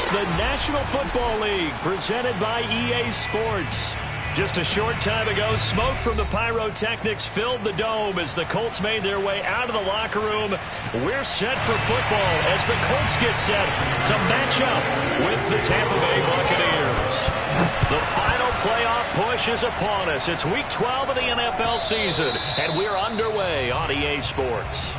It's the National Football League presented by EA Sports. Just a short time ago, smoke from the pyrotechnics filled the dome as the Colts made their way out of the locker room. We're set for football as the Colts get set to match up with the Tampa Bay Buccaneers. The final playoff push is upon us. It's Week 12 of the NFL season, and we're underway on EA Sports.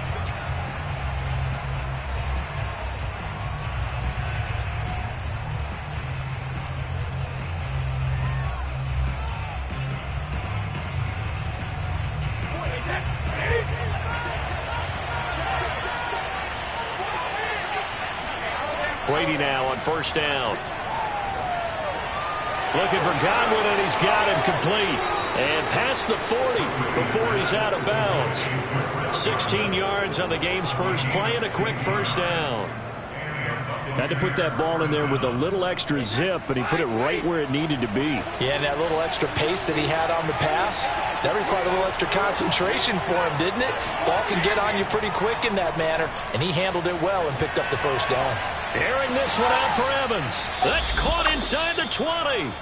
Brady now on first down. Looking for Godwin, and he's got him complete. And past the 40 before he's out of bounds. 16 yards on the game's first play and a quick first down. Had to put that ball in there with a little extra zip, but he put it right where it needed to be. Yeah, and that little extra pace that he had on the pass, that required a little extra concentration for him, didn't it? Ball can get on you pretty quick in that manner, and he handled it well and picked up the first down. Airing this one out for Evans. That's caught inside the 20.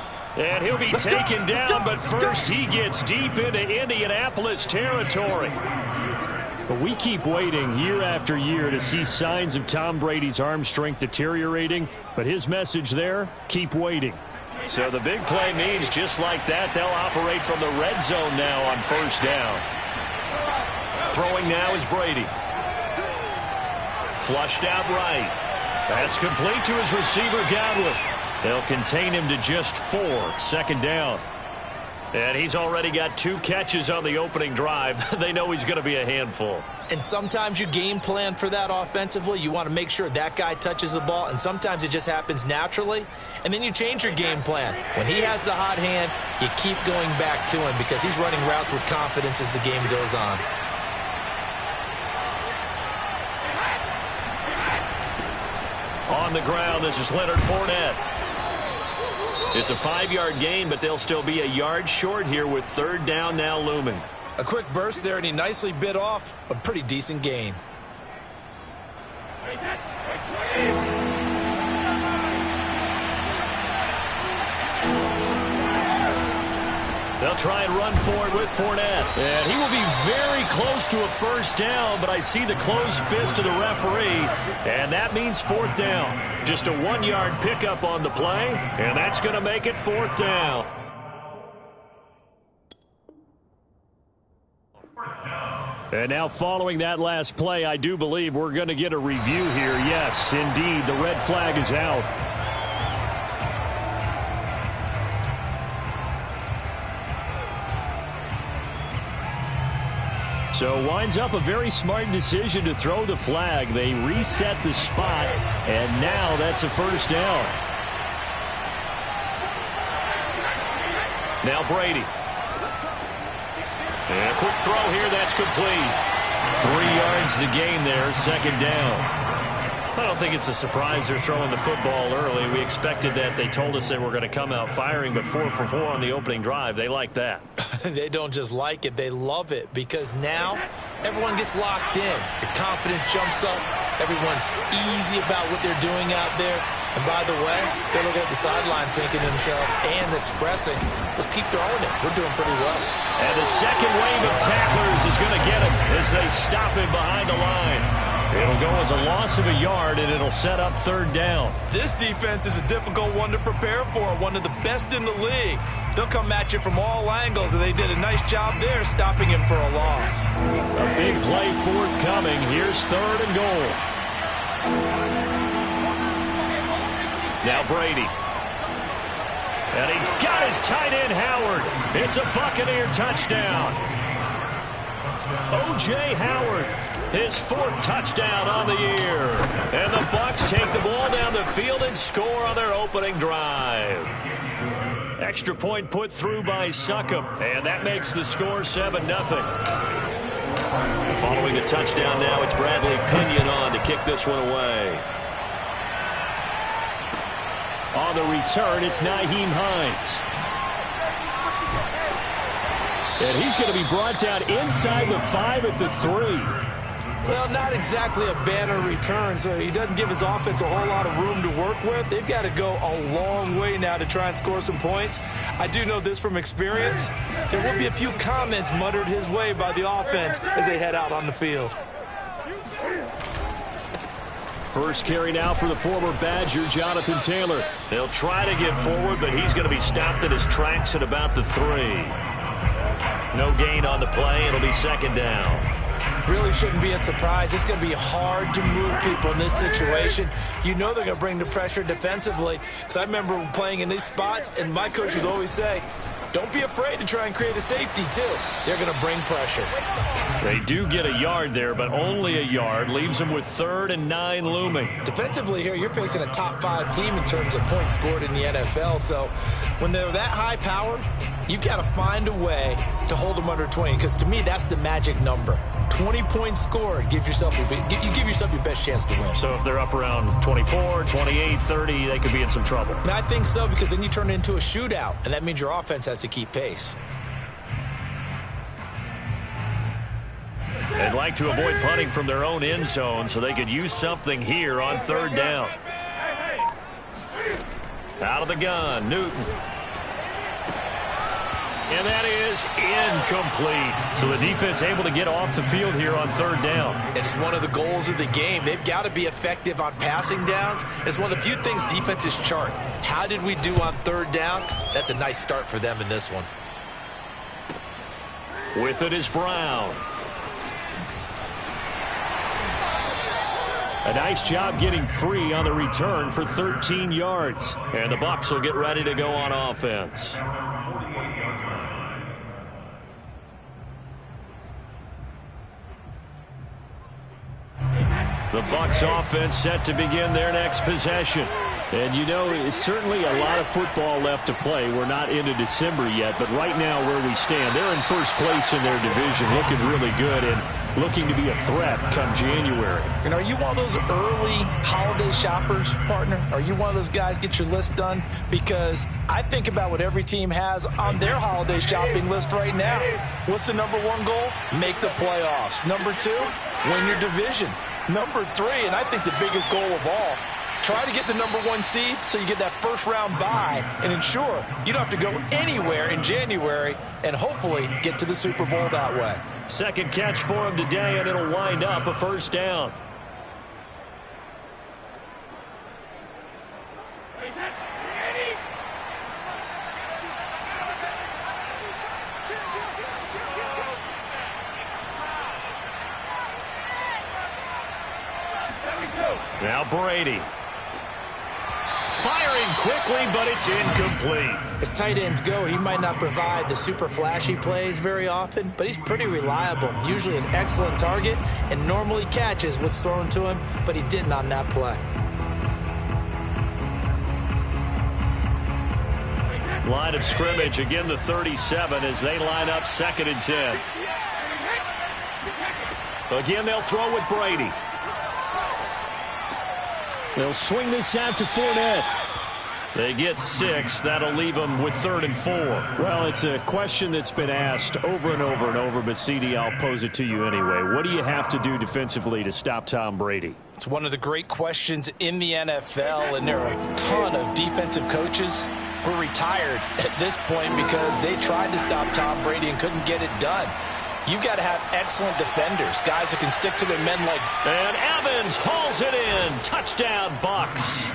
And he'll be taken down, but first he gets deep into Indianapolis territory. But we keep waiting year after year to see signs of Tom Brady's arm strength deteriorating. But his message there, keep waiting. So the big play means just like that, they'll operate from the red zone now on first down. Throwing now is Brady. Flushed out right. That's complete to his receiver, Godwin. They'll contain him to just 4, second down. And he's already got 2 catches on the opening drive. They know he's going to be a handful. And sometimes you game plan for that offensively. You want to make sure that guy touches the ball, and sometimes it just happens naturally. And then you change your game plan. When he has the hot hand, you keep going back to him because he's running routes with confidence as the game goes on. On the ground, this is Leonard Fournette. It's a 5-yard gain, but they'll still be a yard short here with third down now looming. A quick burst there, and he nicely bit off a pretty decent gain. They'll try and run for it with Fournette. And he will be very close to a first down, but I see the closed fist of the referee, and that means fourth down. Just a 1-yard pickup on the play, and that's going to make it fourth down. And now following that last play, I do believe we're going to get a review here. Yes, indeed, the red flag is out. So winds up a very smart decision to throw the flag. They reset the spot, and now that's a first down. Now Brady. And a quick throw here, that's complete. 3 yards the gain there, second down. I don't think it's a surprise they're throwing the football early. We expected that. They told us they were going to come out firing, but 4 for 4 on the opening drive. They like that. They don't just like it, they love it, because now everyone gets locked in. Your confidence jumps up. Everyone's easy about what they're doing out there. And by the way, they're looking at the sideline thinking to themselves and expressing, let's keep throwing it. We're doing pretty well. And the second wave of tacklers is going to get him as they stop him behind the line. It'll go as a loss of a yard, and it'll set up third down. This defense is a difficult one to prepare for, one of the best in the league. They'll come at you from all angles, and they did a nice job there stopping him for a loss. A big play forthcoming. Here's third and goal. Now Brady. And he's got his tight end, Howard. It's a Buccaneer touchdown. O.J. Howard, his 4th touchdown on the year. And the Bucs take the ball down the field and score on their opening drive. Extra point put through by Succop, and that makes the score 7-0. Following a touchdown now, it's Bradley Pinion on to kick this one away. On the return, it's Nyheim Hines. And he's going to be brought down inside the 5 at the 3. Well, not exactly a banner return, so he doesn't give his offense a whole lot of room to work with. They've got to go a long way now to try and score some points. I do know this from experience. There will be a few comments muttered his way by the offense as they head out on the field. First carry now for the former Badger, Jonathan Taylor. They'll try to get forward, but he's going to be stopped in his tracks at about the 3. No gain on the play. It'll be second down. Really shouldn't be a surprise. It's going to be hard to move people in this situation. You know they're going to bring the pressure defensively. Because I remember playing in these spots, and my coaches always say, don't be afraid to try and create a safety, too. They're going to bring pressure. They do get a yard there, but only a yard. Leaves them with 3rd and 9 looming. Defensively here, you're facing a top 5 team in terms of points scored in the NFL. So when they're that high powered, you've got to find a way to hold them under 20. Because to me, that's the magic number. 20 points scored, you give yourself your best chance to win. So if they're up around 24, 28, 30, they could be in some trouble. I think so, because then you turn it into a shootout, and that means your offense has to keep pace. They'd like to avoid punting from their own end zone, so they could use something here on 3rd down. Out of the gun, Newton. And that is incomplete. So the defense able to get off the field here on 3rd down. It's one of the goals of the game. They've got to be effective on passing downs. It's one of the few things defenses chart. How did we do on 3rd down? That's a nice start for them in this one. With it is Brown. A nice job getting free on the return for 13 yards. And the Bucs will get ready to go on offense. The Bucs offense set to begin their next possession. And you know, it's certainly a lot of football left to play. We're not into December yet, but right now where we stand, they're in first place in their division, looking really good and looking to be a threat come January. And are you one of those early holiday shoppers, partner? Are you one of those guys get your list done? Because I think about what every team has on their holiday shopping list right now. What's the number 1 goal? Make the playoffs. Number 2, win your division. Number 3, and I think the biggest goal of all, try to get the number 1 seed so you get that first-round bye and ensure you don't have to go anywhere in January and hopefully get to the Super Bowl that way. Second catch for him today, and it'll wind up a first down. Now Brady. Firing quickly, but it's incomplete. As tight ends go, he might not provide the super flashy plays very often, but he's pretty reliable. Usually an excellent target and normally catches what's thrown to him, but he didn't on that play. Line of scrimmage, again the 37 as they line up 2nd and 10. Again, they'll throw with Brady. They'll swing this out to Fournette. They get 6. That'll leave them with 3rd and 4. Well, it's a question that's been asked over and over and over, but CD, I'll pose it to you anyway. What do you have to do defensively to stop Tom Brady? It's one of the great questions in the NFL, and there are a ton of defensive coaches who are retired at this point because they tried to stop Tom Brady and couldn't get it done. You've got to have excellent defenders, guys that can stick to their men like... And Evans hauls it in. Touchdown, Bucs.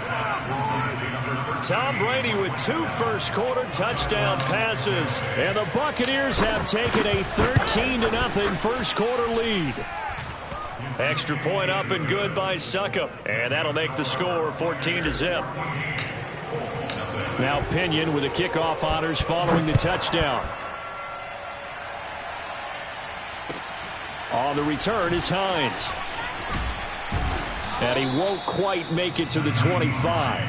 Tom Brady with 2 first-quarter touchdown passes. And the Buccaneers have taken a 13-0 first-quarter lead. Extra point up and good by Succop. And that'll make the score 14-0. Now Pinion with the kickoff honors following the touchdown. On the return is Hines. And he won't quite make it to the 25.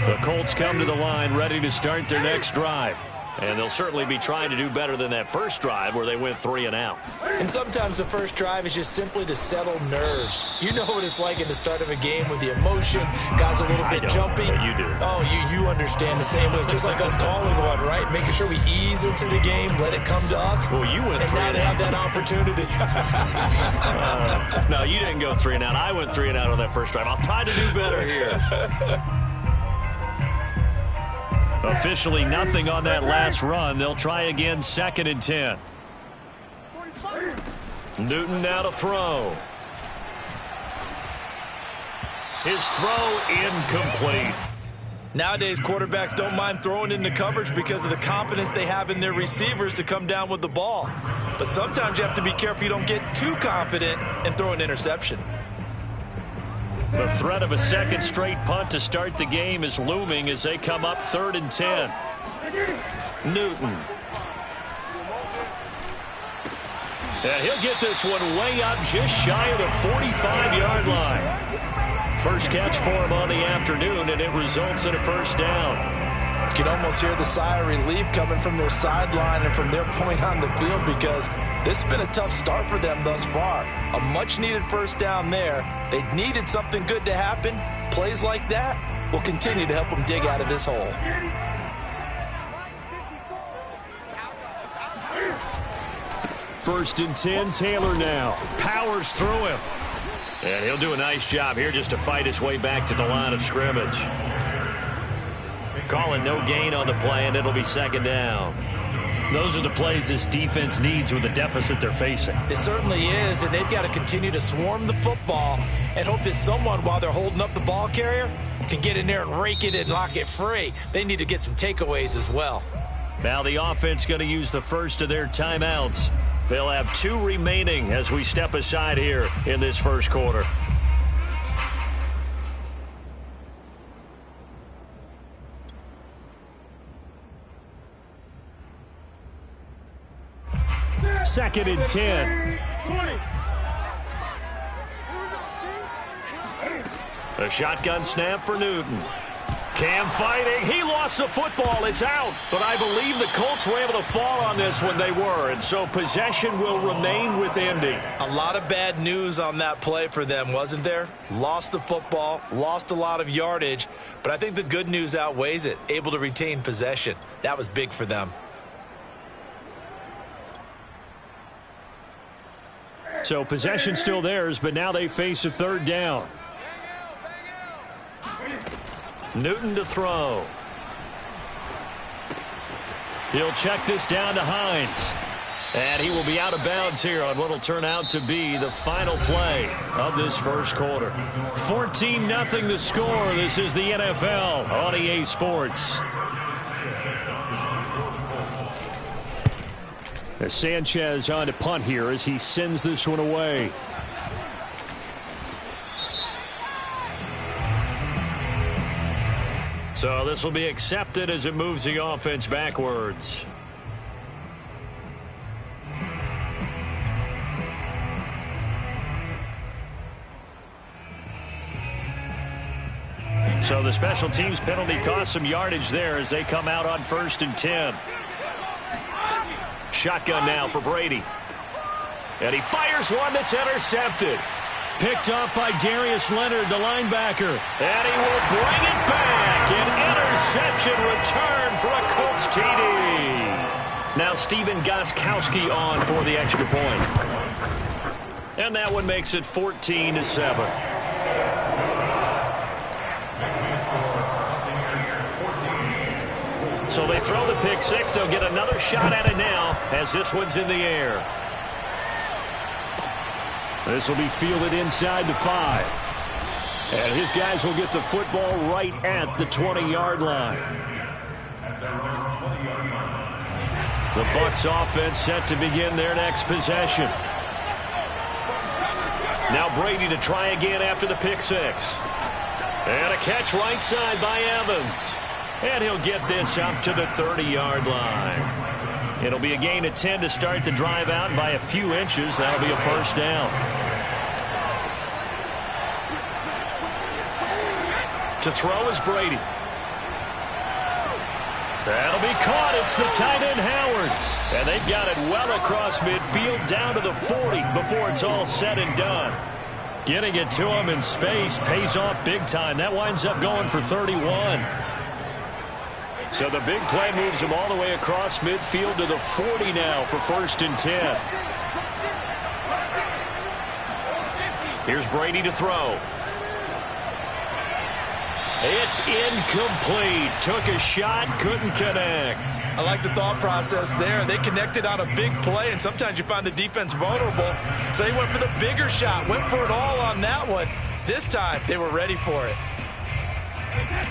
The Colts come to the line ready to start their next drive. And they'll certainly be trying to do better than that first drive where they went 3 and out. And sometimes the first drive is just simply to settle nerves. You know what it's like at the start of a game with the emotion. Guys a little bit jumpy. You do. Oh, you understand the same way. It's just like us calling one, right? Making sure we ease into the game, let it come to us. Well, you went 3 and out. And now they have that opportunity. No, you didn't go 3 and out. I went 3 and out on that first drive. I'll try to do better here. Officially nothing on that last run. They'll try again, 2nd and 10. Newton now to throw. His throw incomplete. Nowadays, quarterbacks don't mind throwing into coverage because of the confidence they have in their receivers to come down with the ball. But sometimes you have to be careful you don't get too confident and throw an interception. The threat of a second straight punt to start the game is looming as they come up 3rd and 10. Newton. And he'll get this one way up just shy of the 45-yard line. First catch for him on the afternoon, and it results in a first down. You can almost hear the sigh of relief coming from their sideline and from their point on the field because this has been a tough start for them thus far. A much-needed first down there. They needed something good to happen. Plays like that will continue to help them dig out of this hole. First and 10, Taylor now. Powers through him. And he'll do a nice job here just to fight his way back to the line of scrimmage. Calling no gain on the play, and it'll be 2nd down. Those are the plays this defense needs with the deficit they're facing. It certainly is, and they've got to continue to swarm the football and hope that someone, while they're holding up the ball carrier, can get in there and rake it and lock it free. They need to get some takeaways as well. Now the offense going to use the first of their timeouts. They'll have 2 remaining as we step aside here in this first quarter. Second and 10. A shotgun snap for Newton. Cam fighting. He lost the football. It's out. But I believe the Colts were able to fall on this when they were. And so possession will remain with Indy. A lot of bad news on that play for them, wasn't there? Lost the football, lost a lot of yardage. But I think the good news outweighs it. Able to retain possession. That was big for them. So possession still theirs, but now they face a 3rd down. Newton to throw. He'll check this down to Hines. And he will be out of bounds here on what will turn out to be the final play of this first quarter. 14-0 the score. This is the NFL on EA Sports. As Sanchez on to punt here as he sends this one away. So this will be accepted as it moves the offense backwards. So the special teams penalty cost some yardage there as they come out on 1st and 10. Shotgun now for Brady. And he fires one that's intercepted. Picked up by Darius Leonard, the linebacker. And he will bring it back. An interception return for a Colts TD. Now Steven Gostkowski on for the extra point. And that one makes it 14-7. So they throw the pick six. They'll get another shot at it now as this one's in the air. This will be fielded inside the 5. And his guys will get the football right at the 20-yard line. The Bucs offense set to begin their next possession. Now Brady to try again after the pick six. And a catch right side by Evans. And he'll get this up to the 30-yard line. It'll be a gain of 10 to start the drive out, and by a few inches, that'll be a first down. To throw is Brady. That'll be caught. It's the tight end, Howard. And they've got it well across midfield down to the 40 before it's all said and done. Getting it to him in space pays off big time. That winds up going for 31. So the big play moves him all the way across midfield to the 40 now for 1st and 10. Here's Brady to throw. It's incomplete. Took a shot, couldn't connect. I like the thought process there. They connected on a big play, and sometimes you find the defense vulnerable. So they went for the bigger shot, went for it all on that one. This time, they were ready for it.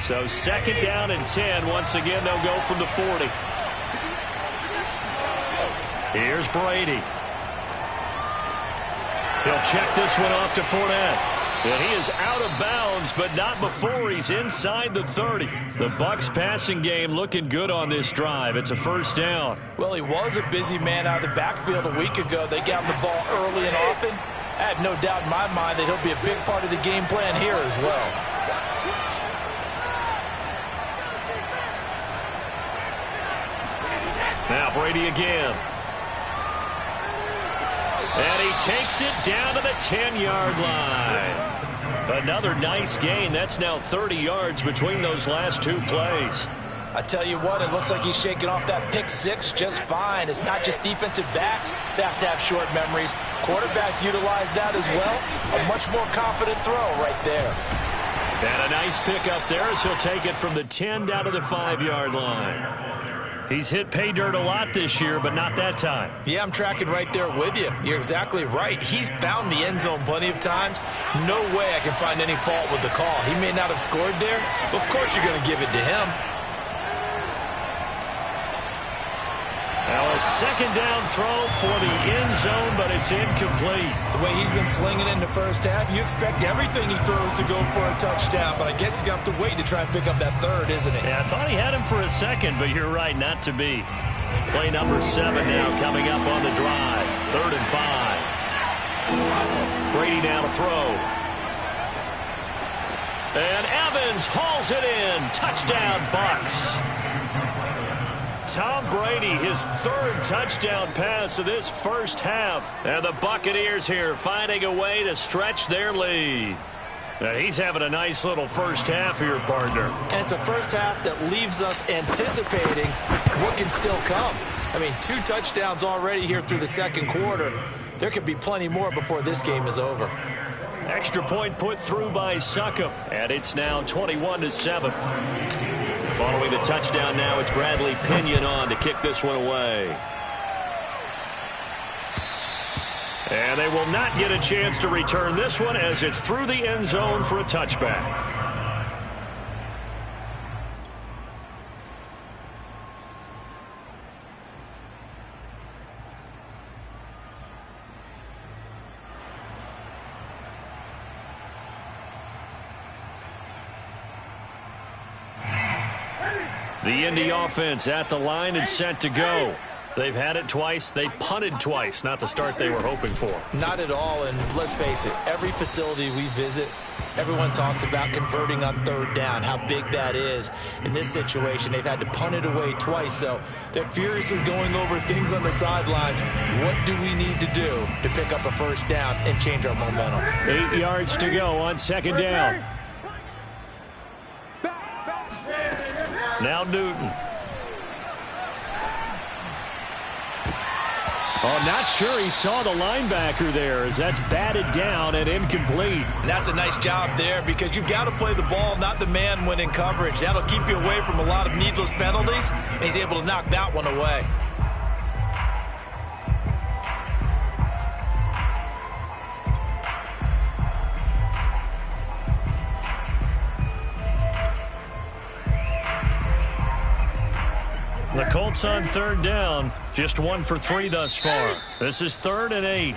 So 2nd down and 10. Once again, they'll go from the 40. Here's Brady. He'll check this one off to Fournette. And he is out of bounds, but not before he's inside the 30. The Bucs passing game looking good on this drive. It's a 1st down. Well, he was a busy man out of the backfield a week ago. They got him the ball early and often. I have no doubt in my mind that he'll be a big part of the game plan here as well. Now Brady again. And he takes it down to the 10-yard line. Another nice gain. That's now 30 yards between those last 2 plays. I tell you what, it looks like he's shaking off that pick 6 just fine. It's not just defensive backs that have to have short memories. Quarterbacks utilize that as well. A much more confident throw right there. And a nice pick up there as he'll take it from the 10 down to the 5-yard line. He's hit pay dirt a lot this year, but not that time. Yeah, I'm tracking right there with you. You're exactly right. He's found the end zone plenty of times. No way I can find any fault with the call. He may not have scored there, but of course you're going to give it to him. Now a 2nd down throw for the end zone, but it's incomplete. The way he's been slinging in the 1st half, you expect everything he throws to go for a touchdown, but I guess he's going to have to wait to try and pick up that 3rd, isn't he? Yeah, I thought he had him for a 2nd, but you're right, not to be. Play number 7 now coming up on the drive. 3rd and 5. Brady now to throw. And Evans hauls it in. Touchdown, Bucs. Tom Brady, his 3rd touchdown pass of this 1st half. And the Buccaneers here finding a way to stretch their lead. Now he's having a nice little 1st half here, partner. And it's a 1st half that leaves us anticipating what can still come. I mean, 2 touchdowns already here through the 2nd quarter. There could be plenty more before this game is over. Extra point put through by Succop. And it's now 21-7. Following the touchdown now, it's Bradley Pinion on to kick this one away. And they will not get a chance to return this one as it's through the end zone for a touchback. The Indy offense at the line and set to go. They've had it twice. They've punted twice. Not the start they were hoping for. Not at all, and let's face it, every facility we visit, everyone talks about converting on 3rd down, how big that is. In this situation, they've had to punt it away twice, so they're furiously going over things on the sidelines. What do we need to do to pick up a 1st down and change our momentum? 8 yards to go on 2nd down. Now Newton. Oh, not sure he saw the linebacker there as that's batted down and incomplete. And that's a nice job there because you've got to play the ball, not the man when in coverage. That'll keep you away from a lot of needless penalties, and he's able to knock that one away. The Colts on 3rd down, just 1 for 3 thus far. This is 3rd and 8.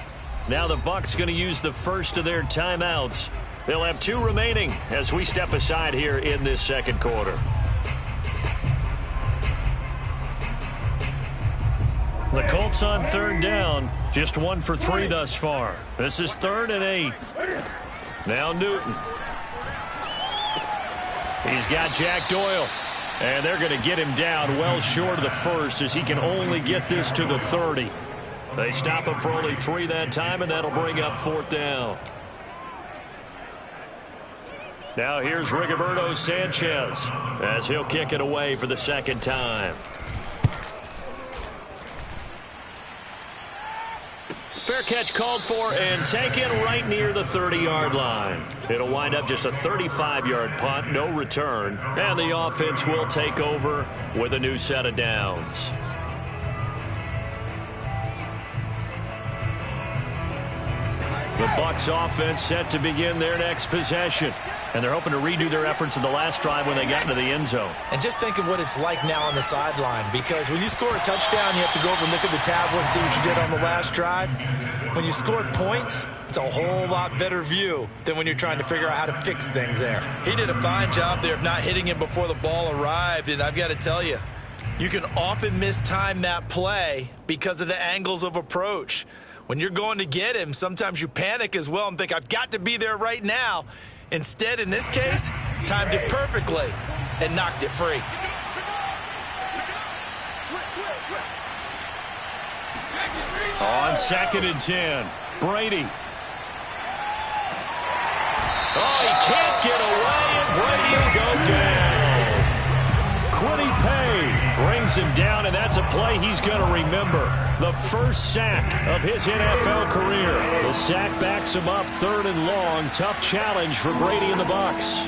Now the Bucs going to use the first of their timeouts. They'll have 2 remaining as we step aside here in this 2nd quarter. The Colts on 3rd down, just 1 for 3 thus far. This is 3rd and 8. Now Newton. He's got Jack Doyle. And they're going to get him down well short of the first as he can only get this to the 30. They stop him for only 3 that time, and that'll bring up 4th down. Now here's Rigoberto Sanchez as he'll kick it away for the 2nd time. Fair catch called for and taken right near the 30-yard line. It'll wind up just a 35-yard punt, no return, and the offense will take over with a new set of downs. The Bucs offense set to begin their next possession. And they're hoping to redo their efforts in the last drive when they got into the end zone. And just think of what it's like now on the sideline, because when you score a touchdown, you have to go over and look at the tablet and see what you did on the last drive. When you scored points, it's a whole lot better view than when you're trying to figure out how to fix things there. He did a fine job there of not hitting him before the ball arrived, and I've got to tell you, you can often mistime that play because of the angles of approach. When you're going to get him, sometimes you panic as well and think, I've got to be there right now. Instead, in this case, timed it perfectly and knocked it free. On 2nd and 10, Brady. Oh, he can't get away, and Brady will go down. Quiddy Pay brings him down, and that's a play he's going to remember. The first sack of his NFL career. The sack backs him up 3rd and long. Tough challenge for Brady and the Bucs.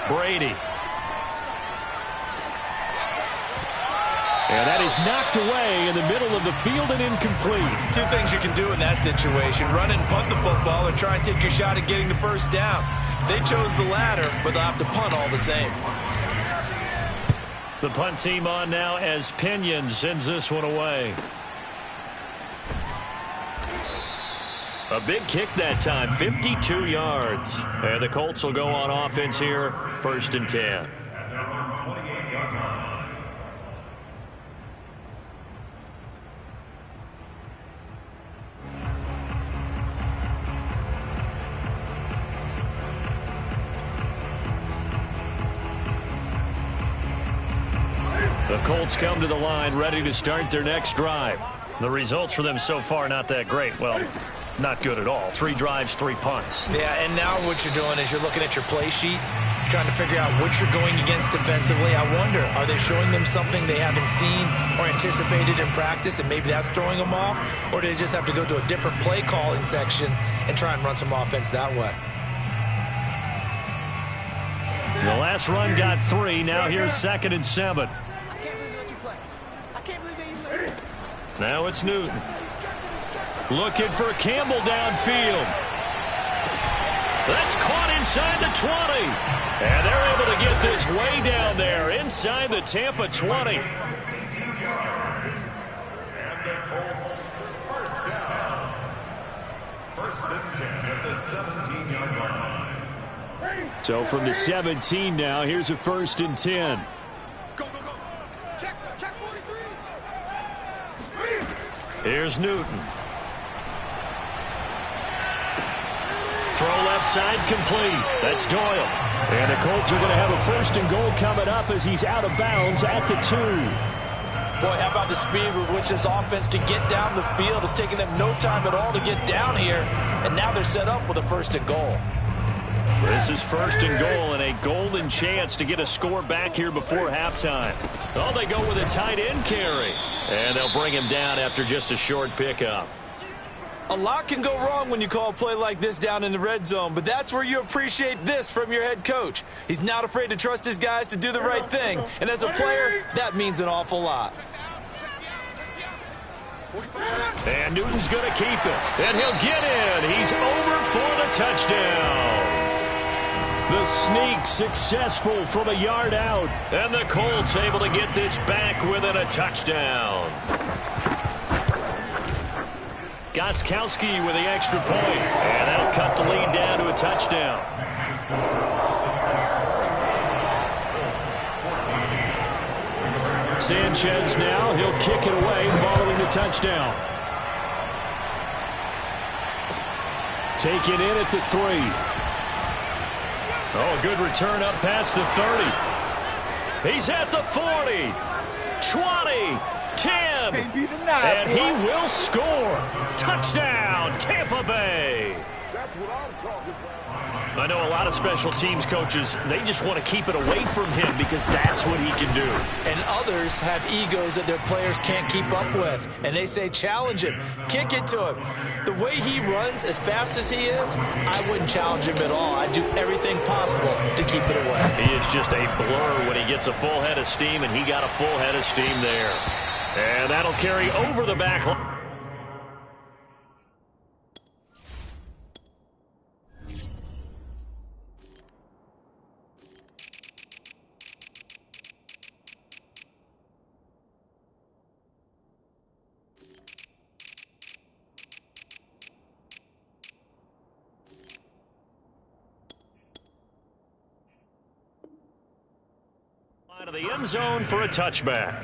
Brady. And that is knocked away in the middle of the field and incomplete. 2 things you can do in that situation: run and punt the football, or try and take your shot at getting the first down. They chose the latter, but they'll have to punt all the same. The punt team on now as Pinion sends this one away. A big kick that time, 52 yards. And the Colts will go on offense here, 1st and 10. The Colts come to the line ready to start their next drive. The results for them so far not that great. Well, not good at all. 3 drives, 3 punts. Yeah, and now what you're doing is you're looking at your play sheet. You're trying to figure out what you're going against defensively. I wonder, are they showing them something they haven't seen or anticipated in practice, and maybe that's throwing them off? Or do they just have to go to a different play calling section and try and run some offense that way? The last run got 3. Now here's 2nd and 7. Now it's Newton. Looking for Campbell downfield. That's caught inside the 20. And they're able to get this way down there inside the Tampa 20. And the Colts, first down. 1st and 10 at the 17-yard line. So from the 17 now, here's a 1st and 10. Go, go, go. Check 43. Here's Newton. Throw left side complete. That's Doyle. And the Colts are going to have a 1st and goal coming up as he's out of bounds at the 2. Boy, how about the speed with which this offense can get down the field? It's taken them no time at all to get down here, and now they're set up with a 1st and goal. This is 1st and goal and a golden chance to get a score back here before halftime. Oh, they go with a tight end carry. And they'll bring him down after just a short pickup. A lot can go wrong when you call a play like this down in the red zone, but that's where you appreciate this from your head coach. He's not afraid to trust his guys to do the right thing, and as a player, that means an awful lot. And Newton's going to keep it, and he'll get in. He's over for the touchdown. The sneak successful from a yard out, and the Colts able to get this back within a touchdown. Gostkowski with the extra point, and that'll cut the lead down to a touchdown. Sanchez now, he'll kick it away following the a touchdown. Taken in at the 3. Oh, good return up past the 30. He's at the 40. 20. 10. And he will score. Touchdown, Tampa Bay. I know a lot of special teams coaches, they just want to keep it away from him because that's what he can do. And others have egos that their players can't keep up with. And they say, challenge him, kick it to him. The way he runs as fast as he is, I wouldn't challenge him at all. I'd do everything possible to keep it away. He is just a blur when he gets a full head of steam, and he got a full head of steam there. And that'll carry over the back line. Of the end zone for a touchback.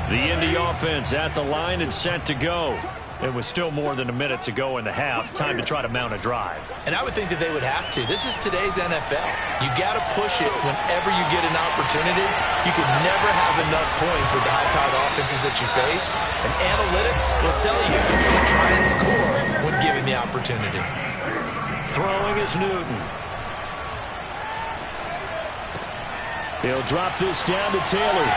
The Indy offense at the line and set to go. It was still more than a minute to go in the half. Time to try to mount a drive. And I would think that they would have to. This is today's NFL. You got to push it whenever you get an opportunity. You can never have enough points with the high-powered offenses that you face. And analytics will tell you try and score when given the opportunity. Throwing is Newton. He'll drop this down to Taylor.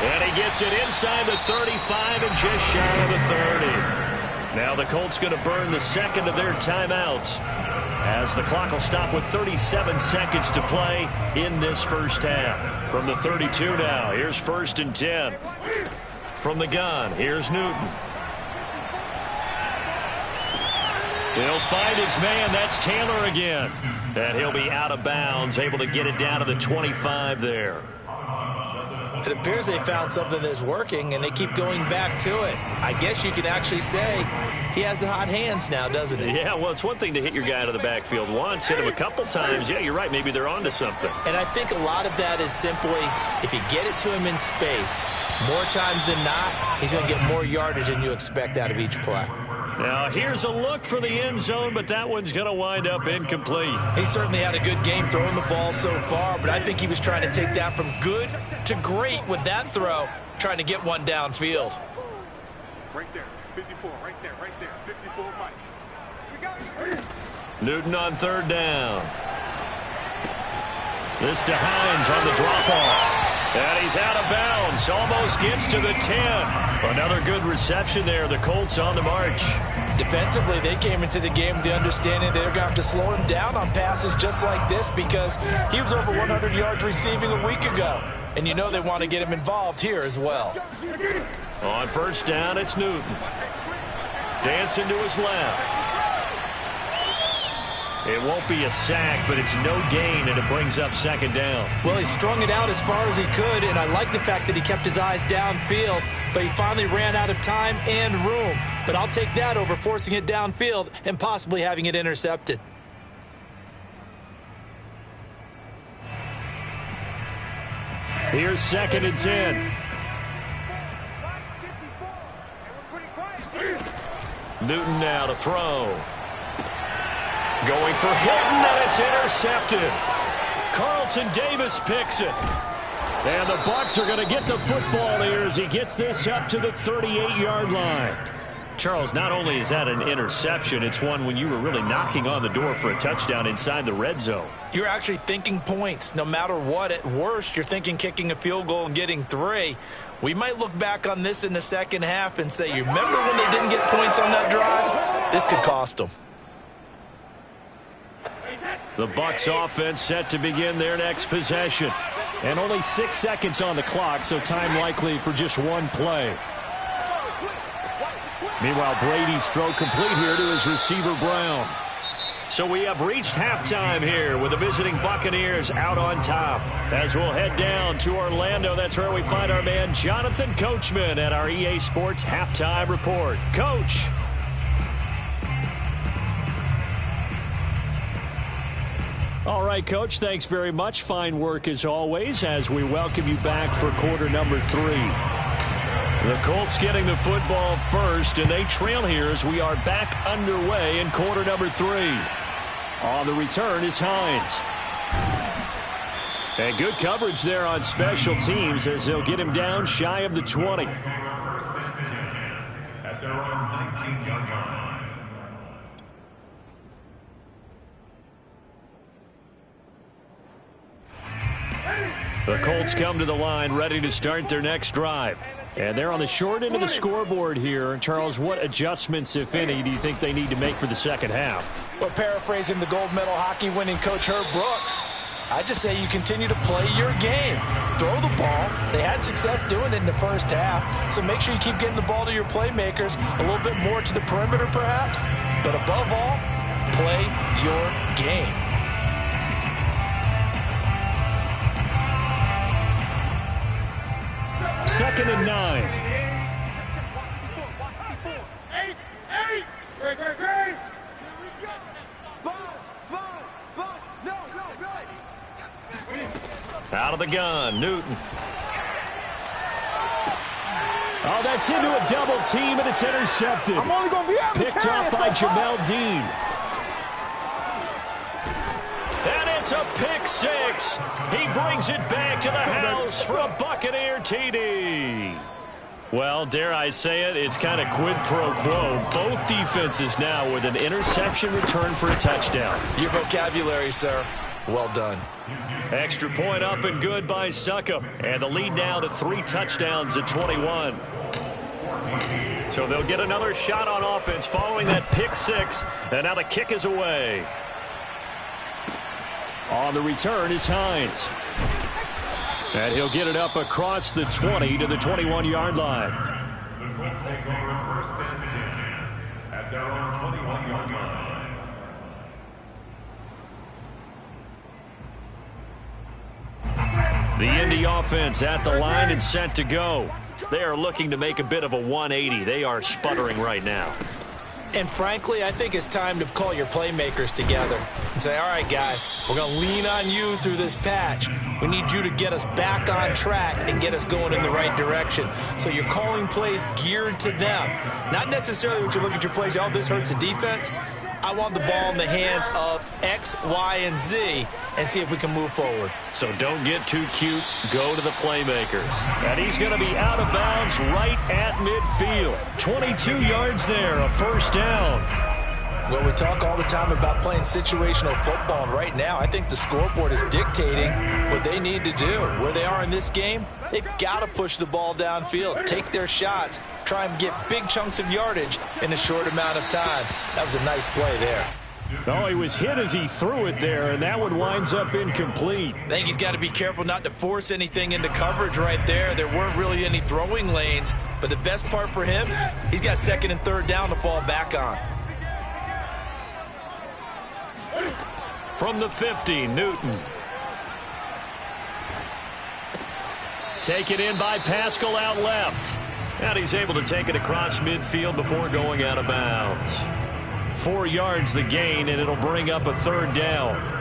And he gets it inside the 35 and just shy of the 30. Now the Colts going to burn the second of their timeouts as the clock will stop with 37 seconds to play in this first half. From the 32 now, here's 1st and 10. From the gun, here's Newton. He'll find his man. That's Taylor again. And he'll be out of bounds, able to get it down to the 25 there. It appears they found something that's working, and they keep going back to it. I guess you could actually say he has the hot hands now, doesn't he? Yeah, well, it's one thing to hit your guy out of the backfield once, hit him a couple times. Yeah, you're right. Maybe they're onto something. And I think a lot of that is simply if you get it to him in space, more times than not, he's going to get more yardage than you expect out of each play. Now, here's a look for the end zone, but that one's going to wind up incomplete. He certainly had a good game throwing the ball so far, but I think he was trying to take that from good to great with that throw, trying to get one downfield. Right there, 54, right there, 54, Mike. Newton on 3rd down. This to Hines on the drop-off. And he's out of bounds. Almost gets to the 10. Another good reception there. The Colts on the march. Defensively, they came into the game with the understanding they're going to have to slow him down on passes just like this because he was over 100 yards receiving a week ago. And you know they want to get him involved here as well. On 1st down, it's Newton. Dancing to his left. It won't be a sack, but it's no gain, and it brings up 2nd down. Well, he strung it out as far as he could, and I like the fact that he kept his eyes downfield, but he finally ran out of time and room. But I'll take that over forcing it downfield and possibly having it intercepted. Here's 2nd and 10. Newton now to throw. Going for Hilton, and it's intercepted. Carlton Davis picks it. And the Bucs are going to get the football here as he gets this up to the 38-yard line. Charles, not only is that an interception, it's one when you were really knocking on the door for a touchdown inside the red zone. You're actually thinking points. No matter what, at worst, you're thinking kicking a field goal and getting 3. We might look back on this in the second half and say, you remember when they didn't get points on that drive? This could cost them. The Bucs offense set to begin their next possession. And only 6 seconds on the clock, so time likely for just one play. Meanwhile, Brady's throw complete here to his receiver, Brown. So we have reached halftime here with the visiting Buccaneers out on top. As we'll head down to Orlando, that's where we find our man Jonathan Coachman at our EA Sports Halftime Report. Coach. All right, Coach, thanks very much. Fine work as always as we welcome you back for quarter number 3. The Colts getting the football first, and they trail here as we are back underway in quarter number 3. On the return is Hines. And good coverage there on special teams as they'll get him down shy of the 20. First and 10 at their own 19-yard line. The Colts come to the line ready to start their next drive. And they're on the short end of the scoreboard here. Charles, what adjustments, if any, do you think they need to make for the second half? Well, paraphrasing the gold medal hockey winning coach Herb Brooks, I just say you continue to play your game. Throw the ball. They had success doing it in the first half, so make sure you keep getting the ball to your playmakers, a little bit more to the perimeter perhaps, but above all, play your game. Second and 9. Great. Out of the gun, Newton. Oh, that's into a double team, and it's intercepted. I'm only going to be picked off by Jamel Dean. And it's a pick 6. He brings it back to the house for a Buccaneer TD. Well, dare I say it, it's kind of quid pro quo. Both defenses now with an interception return for a touchdown. Your vocabulary, sir. Well done. Extra point up and good by Succop. And the lead now to 3 touchdowns at 21. So they'll get another shot on offense following that pick 6. And now the kick is away. On the return is Hines. And he'll get it up across the 20 to the 21-yard line. The Colts take over first and 10 at their own 21-yard line. The Indy offense at the line and set to go. They are looking to make a bit of a 180. They are sputtering right now. And frankly, I think it's time to call your playmakers together and say, all right, guys, we're going to lean on you through this patch. We need you to get us back on track and get us going in the right direction. So you're calling plays geared to them. Not necessarily when you look at your plays, oh, this hurts the defense. I want the ball in the hands of X, Y, and Z and see if we can move forward. So don't get too cute. Go to the playmakers. And he's going to be out of bounds right at midfield. 22 yards there, a first down. Well, we talk all the time about playing situational football, and right now I think the scoreboard is dictating what they need to do. Where they are in this game, they've got to push the ball downfield, take their shots, try and get big chunks of yardage in a short amount of time. That was a nice play there. Oh, he was hit as he threw it there, and that one winds up incomplete. I think he's got to be careful not to force anything into coverage right there. There weren't really any throwing lanes, but the best part for him, he's got second and third down to fall back on. From the 50, Newton. Taken in by Pascal out left. And he's able to take it across midfield before going out of bounds. 4 yards the gain, and it'll bring up a third down.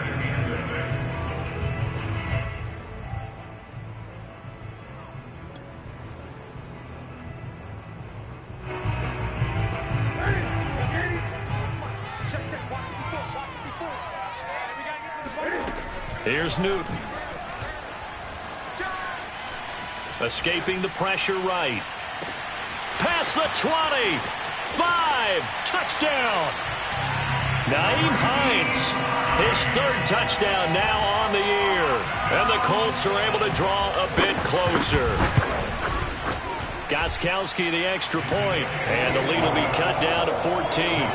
Here's Newton. Escaping the pressure right. Past the 20. 5. Touchdown. Nyheim Hines. His third touchdown now on the year. And the Colts are able to draw a bit closer. Gostkowski the extra point. And the lead will be cut down to 14.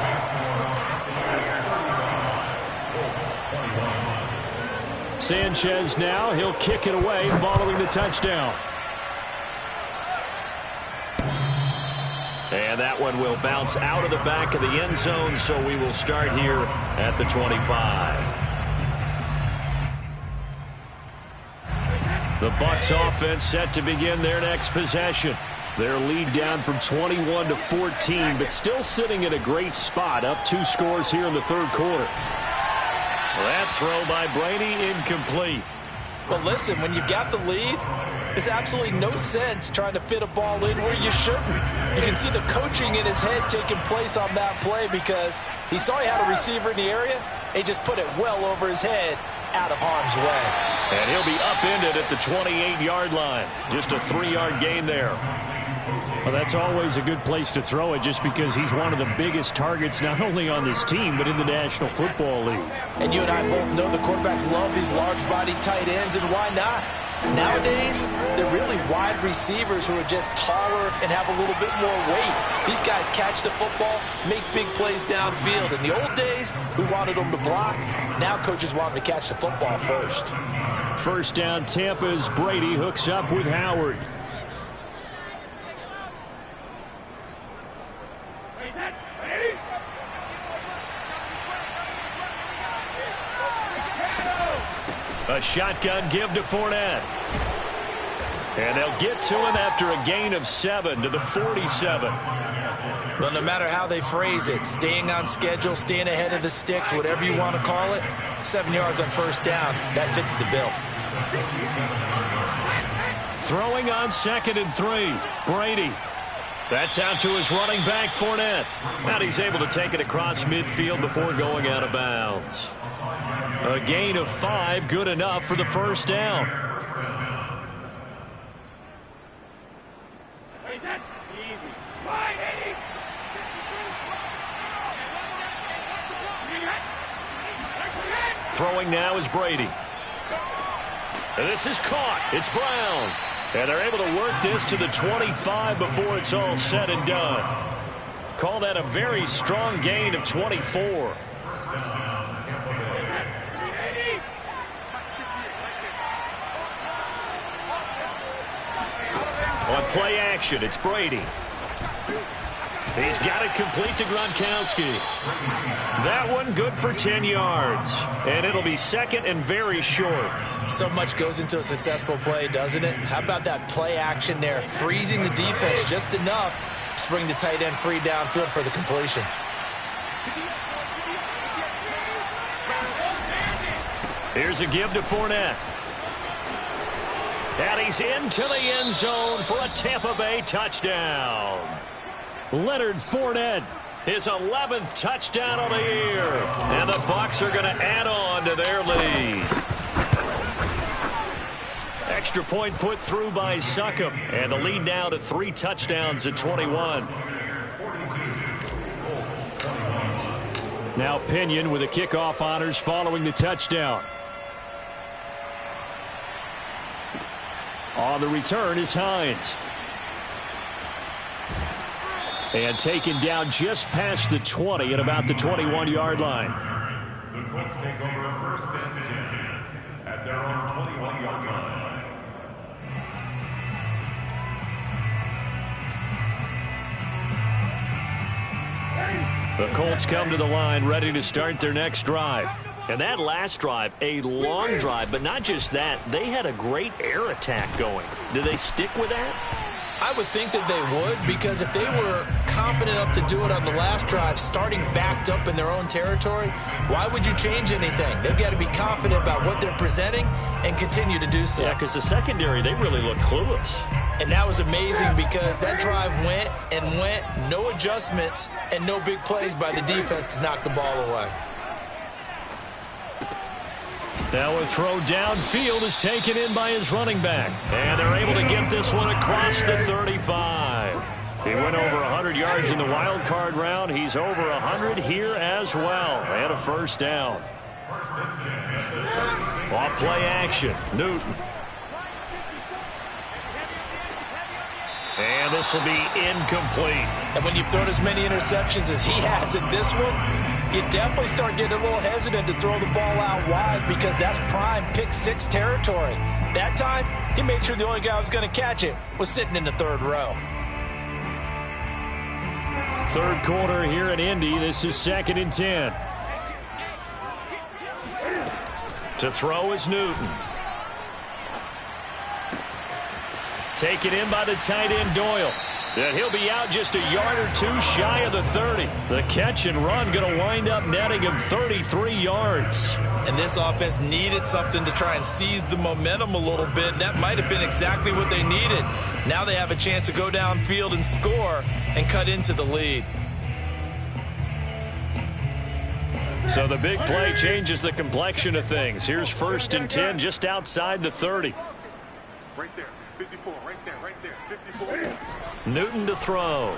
Sanchez now, he'll kick it away following the touchdown. And that one will bounce out of the back of the end zone, so we will start here at the 25. The Bucs offense set to begin their next possession. Their lead down from 21 to 14, but still sitting in a great spot, up 2 scores here in the third quarter. That throw by Brady incomplete. Well, listen, when you've got the lead, there's absolutely no sense trying to fit a ball in where you shouldn't. You can see the coaching in his head taking place on that play because he saw he had a receiver in the area. He just put it well over his head out of harm's way. And he'll be upended at the 28-yard line. Just a 3-yard gain there. Well, that's always a good place to throw it just because he's one of the biggest targets not only on this team but in the National Football League. And you and I both know the quarterbacks love these large-bodied tight ends, and why not? Nowadays, they're really wide receivers who are just taller and have a little bit more weight. These guys catch the football, make big plays downfield. In the old days, we wanted them to block. Now coaches want them to catch the football first. First down, Tampa's Brady hooks up with Howard. A shotgun give to Fournette. And they'll get to him after a gain of 7 to the 47. Well, no matter how they phrase it, staying on schedule, staying ahead of the sticks, whatever you want to call it, 7 yards on first down, that fits the bill. Throwing on 2nd and 3. Brady. That's out to his running back, Fournette. And he's able to take it across midfield before going out of bounds. A gain of 5, good enough for the first down. Throwing now is Brady. And this is caught. It's Brown. And they're able to work this to the 25 before it's all said and done. Call that a very strong gain of 24. On play action, it's Brady. He's got it complete to Gronkowski. That one good for 10 yards. And it'll be 2nd and very short. So much goes into a successful play, doesn't it? How about that play action there? Freezing the defense just enough to bring the tight end free downfield for the completion. Here's a give to Fournette. And he's into the end zone for a Tampa Bay touchdown. Leonard Fournette, his 11th touchdown of the year. And the Bucs are going to add on to their lead. Extra point put through by Succop. And the lead now to 3 touchdowns at 21. Now Pinion with the kickoff honors following the touchdown. On the return is Hines. And taken down just past the 20 at about the 21-yard line. The Colts take over a first and 10 at their own 21-yard line. The Colts come to the line ready to start their next drive. And that last drive, a long drive, but not just that. They had a great air attack going. Do they stick with that? I would think that they would, because if they were confident enough to do it on the last drive, starting backed up in their own territory, why would you change anything? They've got to be confident about what they're presenting and continue to do so. Yeah, because the secondary, they really look clueless. And that was amazing because that drive went and went, no adjustments, and no big plays by the defense to knock the ball away. Now a throw downfield is taken in by his running back. And they're able to get this one across the 35. He went over 100 yards in the wild card round. He's over 100 here as well. And a first down. Off play action, Newton. And this will be incomplete. And when you've thrown as many interceptions as he has in this one, you definitely start getting a little hesitant to throw the ball out wide because that's prime pick-6 territory. That time, he made sure the only guy who was going to catch it was sitting in the third row. Third quarter here in Indy. This is 2nd and 10. To throw is Newton. Taken in by the tight end Doyle. And he'll be out just a yard or two shy of the 30. The catch and run going to wind up netting him 33 yards. And this offense needed something to try and seize the momentum a little bit. That might have been exactly what they needed. Now they have a chance to go downfield and score and cut into the lead. So the big play changes the complexion of things. Here's 1st and 10 just outside the 30. Right there. 54. Right there. Right there. 54. Newton to throw.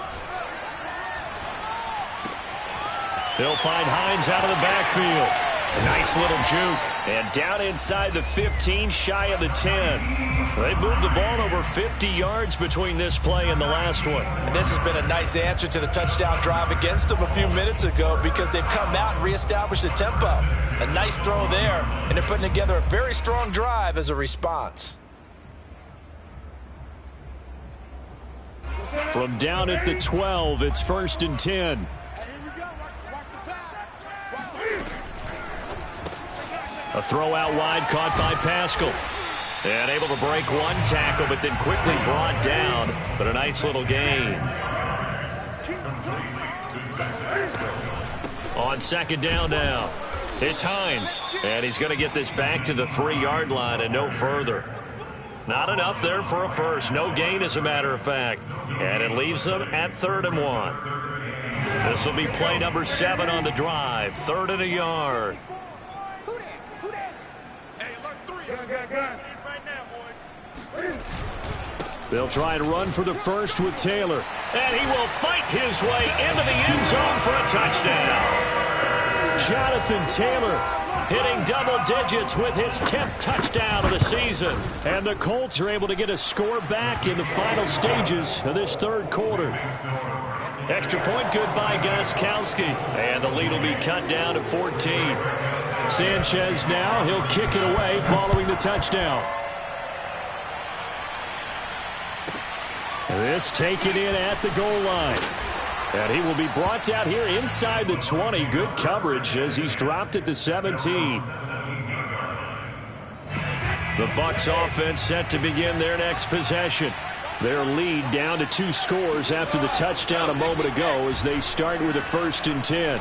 He'll find Hines out of the backfield. Nice little juke. And down inside the 15, shy of the 10. They moved the ball over 50 yards between this play and the last one. And this has been a nice answer to the touchdown drive against them a few minutes ago because they've come out and reestablished the tempo. A nice throw there, and they're putting together a very strong drive as a response. From down at the 12, it's 1st and 10. A throw out wide caught by Pascal. And able to break one tackle, but then quickly brought down. But a nice little gain. On 2nd down now, it's Hines. And he's going to get this back to the 3-yard line and no further. Not enough there for a first. No gain, as a matter of fact. And it leaves them at 3rd and 1. This will be play number 7 on the drive. 3rd and a yard. They'll try and run for the first with Taylor. And he will fight his way into the end zone for a touchdown. Jonathan Taylor hitting double digits with his 10th touchdown of the season. And the Colts are able to get a score back in the final stages of this 3rd quarter. Extra point good by Gostkowski. And the lead will be cut down to 14. Sanchez now, he'll kick it away following the touchdown. This taken in at the goal line. And he will be brought out here inside the 20. Good coverage as he's dropped at the 17. The Bucs offense set to begin their next possession. Their lead down to 2 scores after the touchdown a moment ago as they start with a 1st and 10.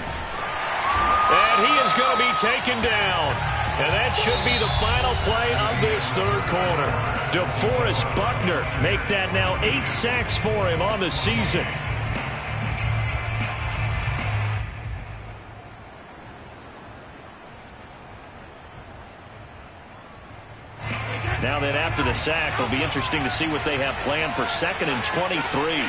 And he is going to be taken down. And that should be the final play of this 3rd quarter. DeForest Buckner make that now 8 sacks for him on the season. Now then, after the sack, it'll be interesting to see what they have planned for 2nd and 23.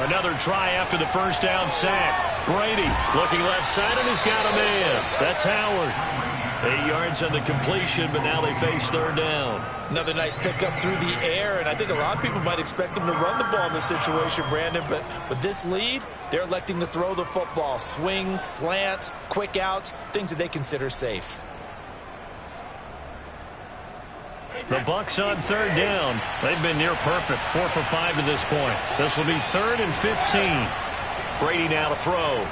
Another try after the 1st down sack. Brady looking left side, and he's got a man. That's Howard. 8 yards on the completion, but now they face 3rd down. Another nice pickup through the air, and I think a lot of people might expect them to run the ball in this situation, Brandon, but with this lead, they're electing to throw the football. Swings, slants, quick outs, things that they consider safe. The Bucs on 3rd down. They've been near perfect, 4 for 5 to this point. This will be 3rd and 15. Brady now to throw.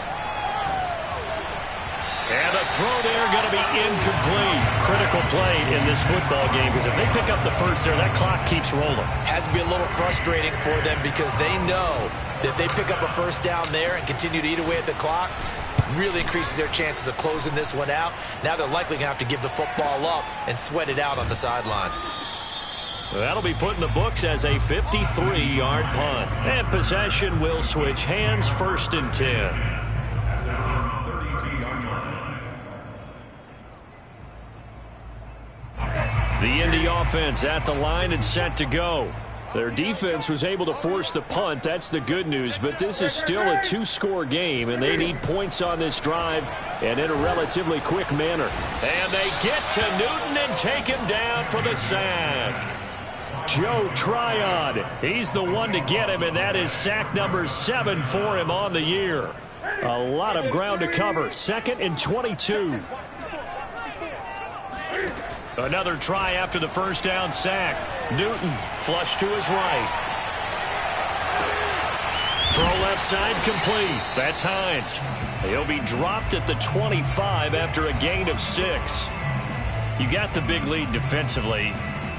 And the throw there going to be incomplete. Critical play in this football game because if they pick up the first there, that clock keeps rolling. Has to be a little frustrating for them because they know that they pick up a 1st down there and continue to eat away at the clock, really increases their chances of closing this one out. Now they're likely going to have to give the football up and sweat it out on the sideline. That'll be put in the books as a 53-yard punt. And possession will switch hands, 1st and 10. The Indy offense at the line and set to go. Their defense was able to force the punt. That's the good news. But this is still a 2-score game, and they need points on this drive and in a relatively quick manner. And they get to Newton and take him down for the sack. Joe Tryon, he's the one to get him, and that is sack number 7 for him on the year. A lot of ground to cover. 2nd and 22. Another try after the 1st down sack. Newton flush to his right. Throw left side complete. That's Hines. He'll be dropped at the 25 after a gain of 6. You got the big lead defensively.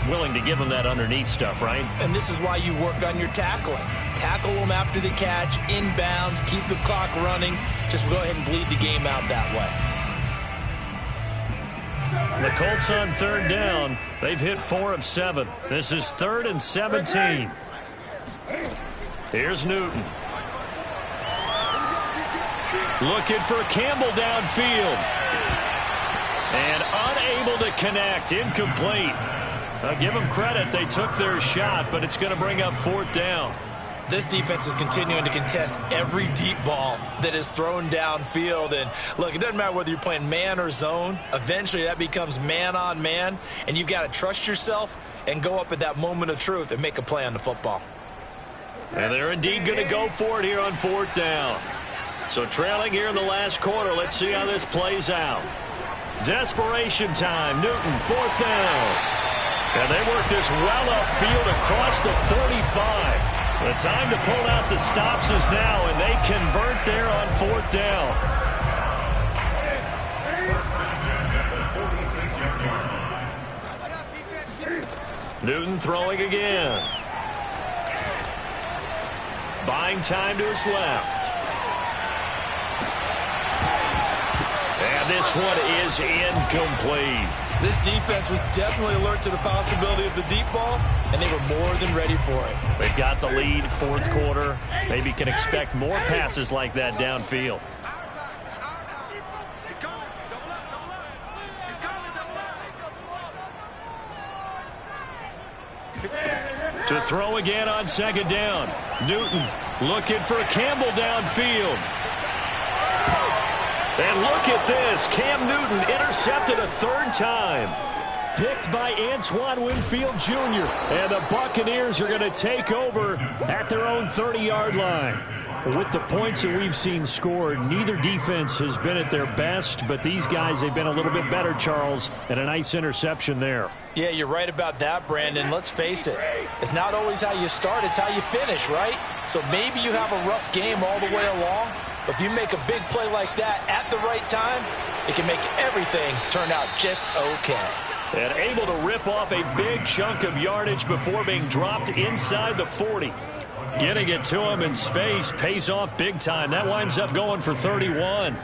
willing to give them that underneath stuff, right? And this is why you work on your tackling. Tackle them after the catch, inbounds, keep the clock running. Just go ahead and bleed the game out that way. The Colts on third down. They've hit 4 of 7. This is 3rd and 17. Here's Newton. Looking for Campbell downfield. And unable to connect. Incomplete. I'll give them credit. They took their shot, but it's going to bring up 4th down. This defense is continuing to contest every deep ball that is thrown downfield. And, look, it doesn't matter whether you're playing man or zone. Eventually, that becomes man on man, and you've got to trust yourself and go up at that moment of truth and make a play on the football. And they're indeed going to go for it here on 4th down. So trailing here in the last quarter. Let's see how this plays out. Desperation time. Newton, 4th down. And they work this well upfield across the 45. The time to pull out the stops is now, and they convert there on 4th down. Newton throwing again. Buying time to his left. And this one is incomplete. This defense was definitely alert to the possibility of the deep ball, and they were more than ready for it. They've got the lead, 4th quarter. Maybe can expect more passes like that downfield. To throw again on 2nd down. Newton looking for Campbell downfield. And look at this. Cam Newton intercepted a 3rd time. Picked by S1 Wk12 Jr. And the Buccaneers are going to take over at their own 30-yard line. With the points that we've seen scored, neither defense has been at their best, but these guys, they've been a little bit better, Charles, and a nice interception there. Yeah, you're right about that, Brandon. Let's face it. It's not always how you start, it's how you finish, right? So maybe you have a rough game all the way along, but if you make a big play like that at the right time, it can make everything turn out just okay. And able to rip off a big chunk of yardage before being dropped inside the 40. Getting it to him in space pays off big time. That winds up going for 31.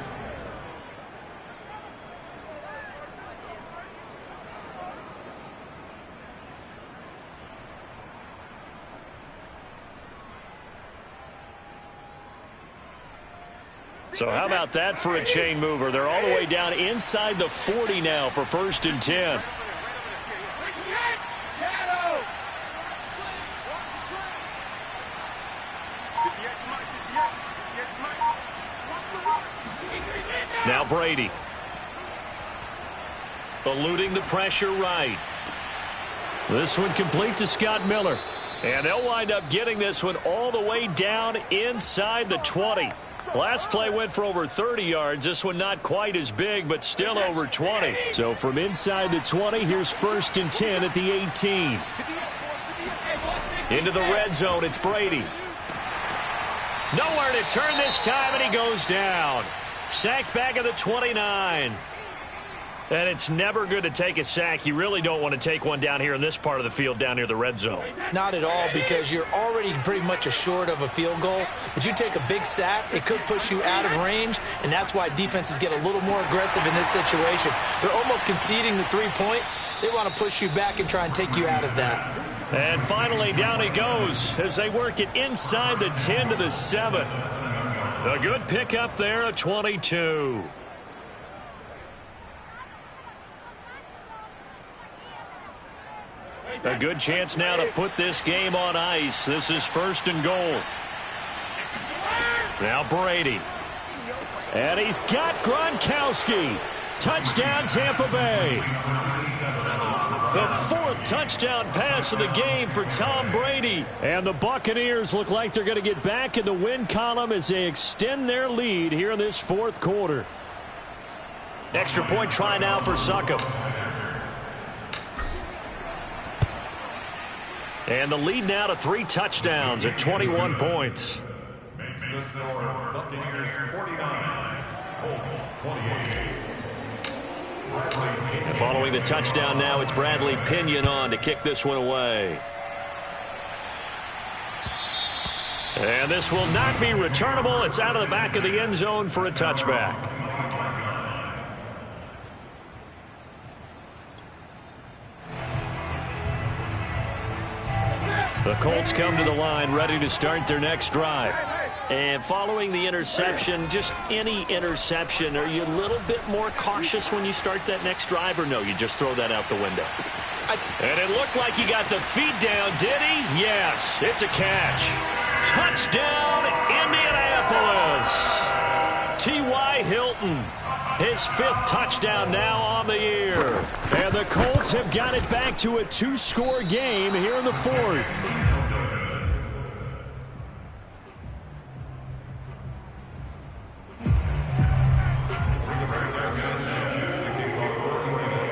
So how about that for a chain mover? They're all the way down inside the 40 now for 1st and 10. Now Brady. Eluding the pressure right. This one complete to Scott Miller. And they'll wind up getting this one all the way down inside the 20. Last play went for over 30 yards. This one not quite as big, but still over 20. So from inside the 20, here's 1st and 10 at the 18. Into the red zone, it's Brady. Nowhere to turn this time, and he goes down. Sacked back at the 29. And it's never good to take a sack. You really don't want to take one down here in this part of the field down near the red zone. Not at all, because you're already pretty much assured of a field goal. But you take a big sack, it could push you out of range, and that's why defenses get a little more aggressive in this situation. They're almost conceding the 3 points. They want to push you back and try and take you out of that. And finally, down he goes as they work it inside the 10 to the 7. A good pickup there, a 22. A good chance now to put this game on ice. This is 1st and goal. Now Brady. And he's got Gronkowski. Touchdown, Tampa Bay. The 4th touchdown pass of the game for Tom Brady. And the Buccaneers look like they're going to get back in the win column as they extend their lead here in this 4th quarter. Extra point try now for Succop. And the lead now to 3 touchdowns at 21 points. Makes the score Buccaneers 49, Colts 28. And following the touchdown now, it's Bradley Pinion on to kick this one away. And this will not be returnable. It's out of the back of the end zone for a touchback. The Colts come to the line ready to start their next drive. And following the interception, just any interception, are you a little bit more cautious when you start that next drive, or no, you just throw that out the window? And it looked like he got the feet down, did he? Yes, it's a catch. Touchdown, Indianapolis. T.Y. Hilton, his 5th touchdown now on the year. And the Colts have got it back to a 2-score game here in the 4th.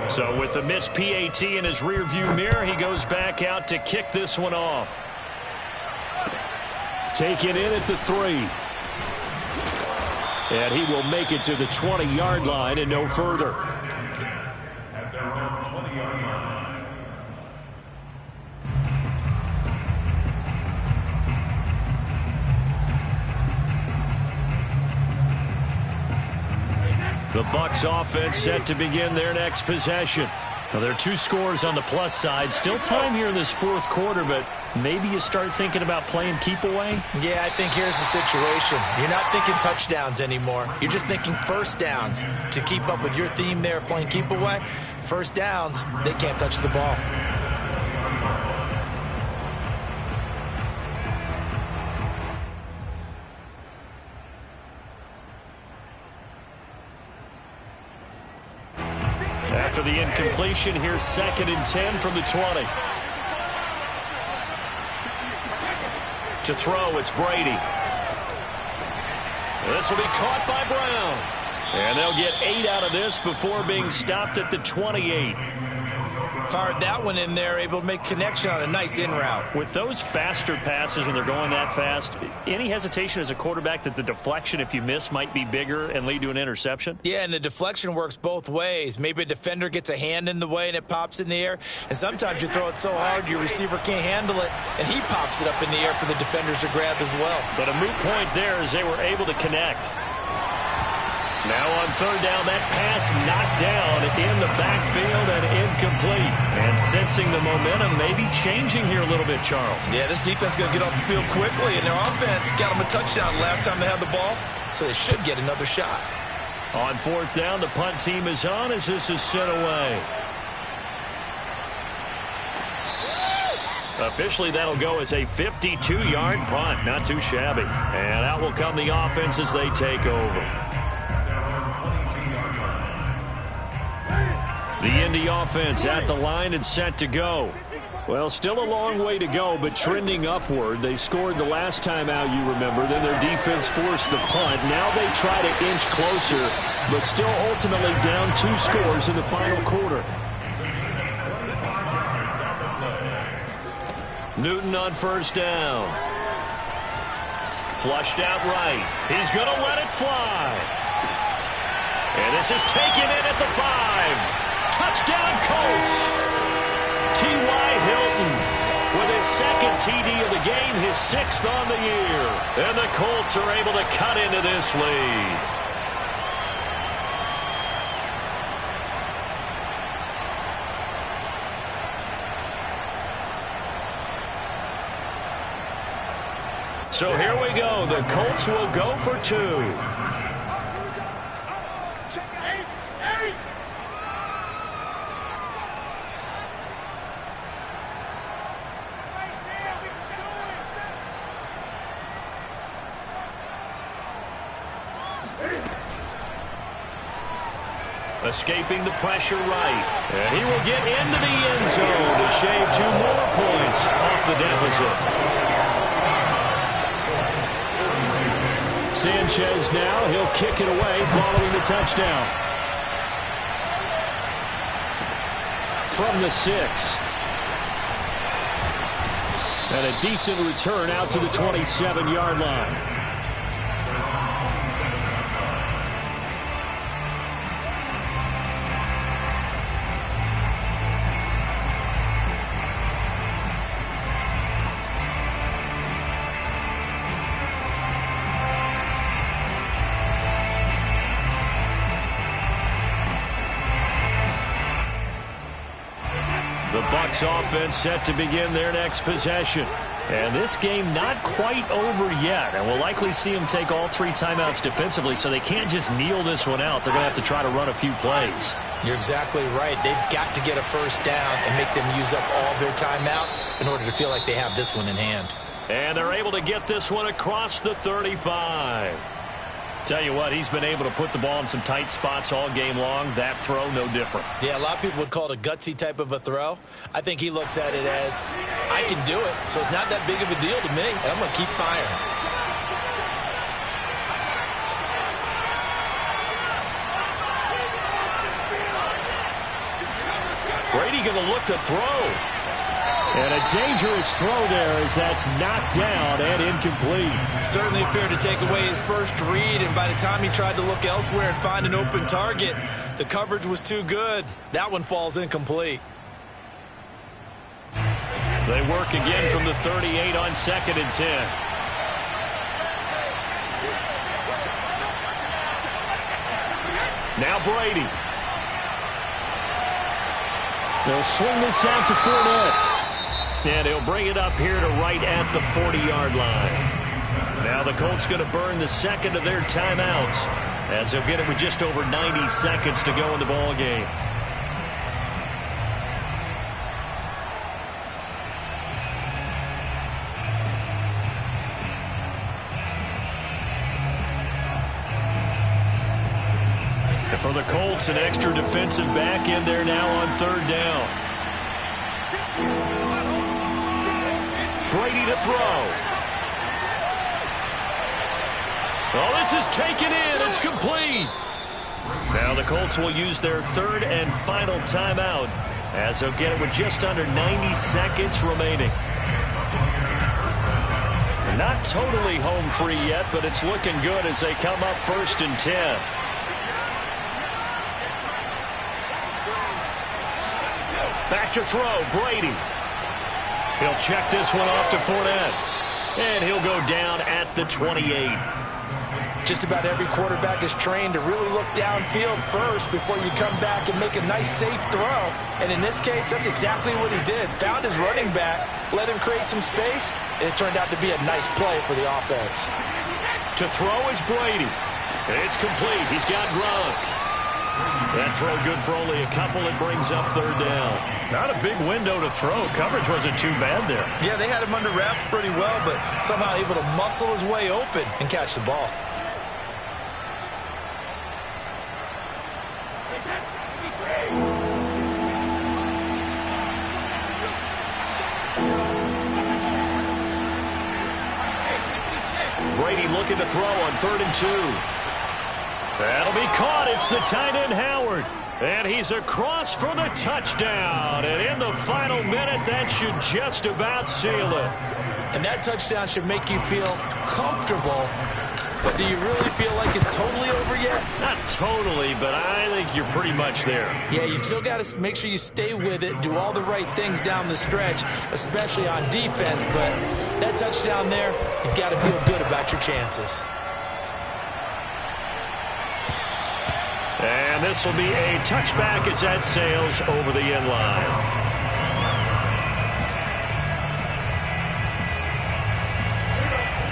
So with the missed PAT in his rearview mirror, he goes back out to kick this one off. Take it in at the 3. And he will make it to the 20-yard line and no further. At their own 20-yard line. The Bucs offense set to begin their next possession. Now, there are 2 scores on the plus side. Still time here in this 4th quarter, but maybe you start thinking about playing keep away? Yeah, I think here's the situation. You're not thinking touchdowns anymore. You're just thinking first downs. To keep up with your theme there, playing keep away, first downs, they can't touch the ball. After the incompletion, here's 2nd and 10 from the 20. To throw, it's Brady. This will be caught by Brown. And they'll get 8 out of this before being stopped at the 28. Fired that one in there, able to make connection on a nice in route. With those faster passes when they're going that fast, any hesitation as a quarterback that the deflection, if you miss, might be bigger and lead to an interception? Yeah, and the deflection works both ways. Maybe a defender gets a hand in the way and it pops in the air. And sometimes you throw it so hard your receiver can't handle it, and he pops it up in the air for the defenders to grab as well. But a moot point there as they were able to connect. Now on 3rd down, that pass knocked down in the backfield and incomplete. And sensing the momentum maybe changing here a little bit, Charles. Yeah, this defense is going to get off the field quickly, and their offense got them a touchdown last time they had the ball, so they should get another shot. On 4th down, the punt team is on as this is sent away. Officially, that'll go as a 52-yard punt. Not too shabby. And out will come the offense as they take over. The Indy offense at the line and set to go. Well, still a long way to go, but trending upward. They scored the last time out, you remember. Then their defense forced the punt. Now they try to inch closer, but still ultimately down 2 scores in the final quarter. Newton on 1st down. Flushed out right. He's going to let it fly. And this is taken in at the 5. Touchdown, Colts. T.Y. Hilton with his 2nd TD of the game, his 6th on the year. And the Colts are able to cut into this lead. So here we go. The Colts will go for 2. Escaping the pressure right. And he will get into the end zone to shave 2 more points off the deficit. Sanchez now, he'll kick it away following the touchdown. From the 6. And a decent return out to the 27-yard line. Bucs offense set to begin their next possession. And this game not quite over yet. And we'll likely see them take all 3 timeouts defensively, so they can't just kneel this one out. They're going to have to try to run a few plays. You're exactly right. They've got to get a first down and make them use up all their timeouts in order to feel like they have this one in hand. And they're able to get this one across the 35. Tell you what, he's been able to put the ball in some tight spots all game long. That throw, no different. Yeah, a lot of people would call it a gutsy type of a throw. I think he looks at it as, I can do it, so it's not that big of a deal to me, and I'm going to keep firing. Brady going to look to throw. And a dangerous throw there as that's knocked down and incomplete. Certainly appeared to take away his first read, and by the time he tried to look elsewhere and find an open target, the coverage was too good. That one falls incomplete. They work again from the 38 on 2nd and 10. Now Brady. They'll swing this out to Fournette. And he'll bring it up here to right at the 40-yard line. Now the Colts going to burn the second of their timeouts as they'll get it with just over 90 seconds to go in the ball game. And for the Colts, an extra defensive back in there now on 3rd down. Brady to throw. Oh, this is taken in. It's complete. Now the Colts will use their 3rd and final timeout as they'll get it with just under 90 seconds remaining. Not totally home free yet, but it's looking good as they come up 1st and 10. Back to throw, Brady. He'll check this one off to Fournette. And he'll go down at the 28. Just about every quarterback is trained to really look downfield first before you come back and make a nice, safe throw. And in this case, that's exactly what he did. Found his running back, let him create some space, and it turned out to be a nice play for the offense. To throw is Brady. It's complete. He's got Gronk. That throw good for only a couple. It brings up 3rd down. Not a big window to throw. Coverage wasn't too bad there. Yeah, they had him under wraps pretty well, but somehow able to muscle his way open and catch the ball. Brady looking to throw on 3rd and 2. That'll be caught. It's the tight end, Howard. And he's across for the touchdown. And in the final minute, that should just about seal it. And that touchdown should make you feel comfortable. But do you really feel like it's totally over yet? Not totally, but I think you're pretty much there. Yeah, you've still got to make sure you stay with it, do all the right things down the stretch, especially on defense. But that touchdown there, you've got to feel good about your chances. And this will be a touchback as that sails over the end line.